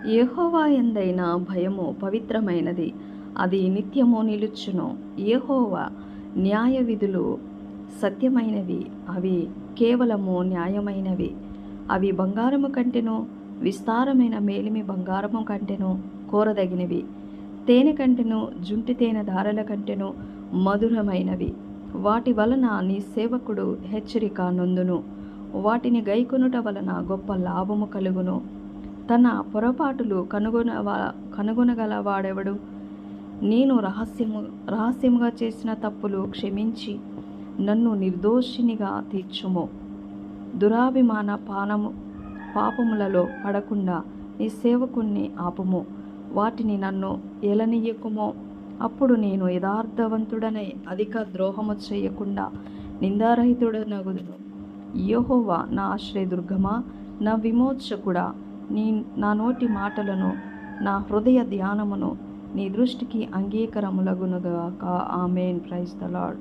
యెహోవా యందైన భయము పవిత్రమైనది, అది నిత్యము నిలుచును. యెహోవా న్యాయ విధులు సత్యమైనవి, అవి కేవలము న్యాయమైనవి. అవి బంగారము కంటెను, విస్తారమైన మేలిమి బంగారము కంటెను కోరదగినవి. తేనె కంటెను, జుంటి తేనె ధారల కంటెను మధురమైనవి. వాటి వలన నీ సేవకుడు హెచ్చరిక నొందును. వాటిని గైకొనుట వలన గొప్ప లాభము కలుగును. తన పొరపాటులు కనుగొనగలవాడెవడు? నేను రహస్యముగా చేసిన తప్పులు క్షమించి నన్ను నిర్దోషినిగా తీర్చుము. దురాభిమాన పాపములలో పడకుండా నీ సేవకుణ్ణి ఆపుము. వాటిని నన్ను ఏలనీయకుమో. అప్పుడు నేను యథార్థవంతుడనై అధిక ద్రోహము చేయకుండా నిందారహితుడనగుదును. యెహోవా నా ఆశ్రయదుర్గమా, నా విమోచకుడా, నా నోటి మాటలను, నా హృదయ ధ్యానమును నీ దృష్టికి అంగీకారములగునుగాక. ఆమేన్. Praise the lord.